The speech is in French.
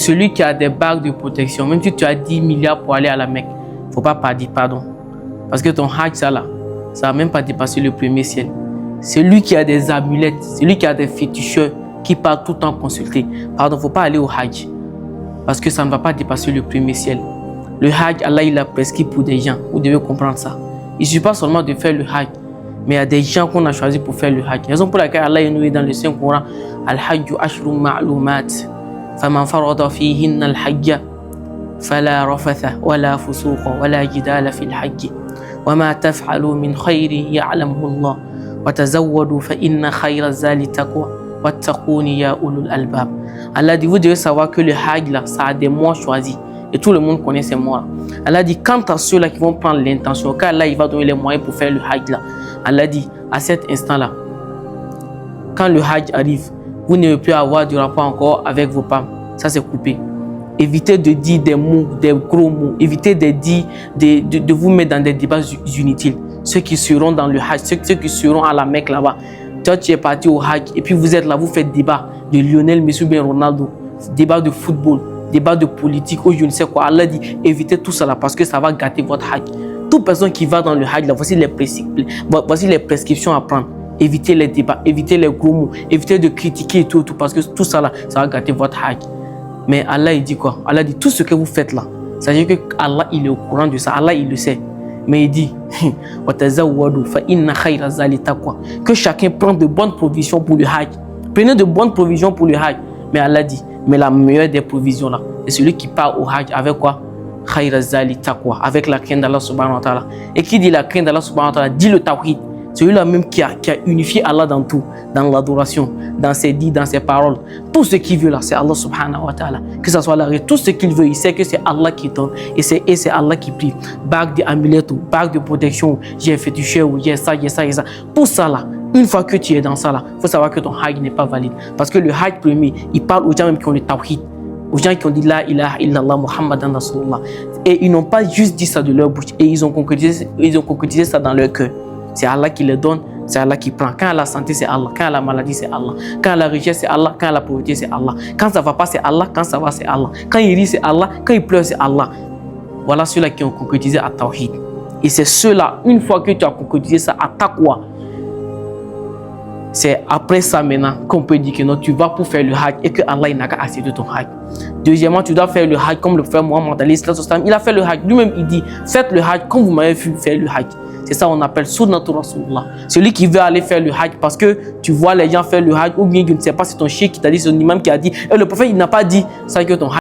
Celui qui a des bagues de protection, même si tu as 10 milliards pour aller à la Mecque, il ne faut pas dire pardon. Parce que ton hajj, ça là, ça va même pas dépasser le premier ciel. Celui qui a des amulettes, celui qui a des féticheurs, qui part tout le temps consulter, pardon, il ne faut pas aller au hajj. Parce que ça ne va pas dépasser le premier ciel. Le hajj, Allah, il a prescrit pour des gens. Vous devez comprendre ça. Il ne suffit pas seulement de faire le hajj, mais il y a des gens qu'on a choisi pour faire le hajj. Raison pour laquelle Allah nous dit dans le Saint-Coran, Al-Hajju ashrum ma'lumat. فمن فرض فيهن الحج فلا رفث ولا فسوق ولا جدال في الحج وما تفعلوا من خير يعلمه الله وتزودوا فإن خير الزاد التقوى واتقون يا أولو الألباب. Allah dit, vous devez savoir que le hajj là, ça a des mois choisis et tout le monde connaît ces mois. Allah dit, quant à ceux là qui vont prendre l'intention, car Allah il va donner les moyens pour faire le hajj là. Allah dit, à cet instant là, quand le hajj arrive, vous ne pouvez plus avoir de rapport encore avec vos femmes. Ça, c'est coupé. Évitez de dire des mots, des gros mots. Évitez de vous mettre dans des débats inutiles. Ceux qui seront dans le hajj, ceux qui seront à la Mecque là-bas. Toi, tu es parti au hajj et puis vous êtes là, vous faites débat de Lionel Messi ou bien Ronaldo, débat de football, débat de politique ou je ne sais quoi. Allah dit, évitez tout ça là parce que ça va gâter votre hajj. Toute personne qui va dans le hajj là, voici les prescriptions à prendre. Évitez les débats, évitez les gros mots, évitez de critiquer et tout, parce que tout ça là, ça va gâter votre hajj. Mais Allah il dit quoi? Allah dit tout ce que vous faites là, c'est-à-dire que Allah il est au courant de ça, Allah il le sait. Mais il dit que chacun prend de bonnes provisions pour le hajj. Prenez de bonnes provisions pour le hajj. Mais Allah dit, mais la meilleure des provisions là, c'est celui qui part au hajj avec quoi? Avec la crainte d'Allah subhanahu wa ta'ala. Et qui dit la crainte d'Allah subhanahu wa ta'ala dit le tawhid. Celui-là même qui a unifié Allah dans tout, dans l'adoration, dans ses dits, dans ses paroles. Tout ce qu'il veut là, c'est Allah subhanahu wa ta'ala. Que ce soit la tout ce qu'il veut, il sait que c'est Allah qui donne et c'est Allah qui prie. Bague d'amulettes, bague de protection, j'ai fait du cher, j'ai ça. Tout ça là, une fois que tu es dans ça là, il faut savoir que ton hajj n'est pas valide. Parce que le hajj premier, il parle aux gens même qui ont le tawhid. Aux gens qui ont dit la ilaha illallah Muhammadan Rasulullah. Et ils n'ont pas juste dit ça de leur bouche. Et ils ont concrétisé ça dans leur cœur. C'est Allah qui le donne, c'est Allah qui prend. Quand il a la santé, c'est Allah. Quand il a la maladie, c'est Allah. Quand il a la richesse, c'est Allah. Quand il a la pauvreté, c'est Allah. Quand ça va pas, c'est Allah. Quand ça va, c'est Allah. Quand il rit, c'est Allah. Quand il pleure, c'est Allah. Voilà ceux-là qui ont concrétisé à Tawhid. Et c'est ceux-là, une fois que tu as concrétisé ça à Taqwa, c'est après ça maintenant qu'on peut dire que non, tu vas pour faire le hajj et que Allah il n'a qu'à accepter ton hajj. Deuxièmement, tu dois faire le hajj comme le frère Mohammed, il a fait le hajj. Lui-même, il dit, faites le hajj comme vous m'avez vu faire le hajj. C'est ça qu'on appelle Sunnatul Rasulullah. Celui qui veut aller faire le hajj parce que tu vois les gens faire le hajj ou bien je ne sais pas, c'est ton cheikh qui t'a dit, c'est ton imam qui a dit. Et le prophète, il n'a pas dit ça que ton hajj.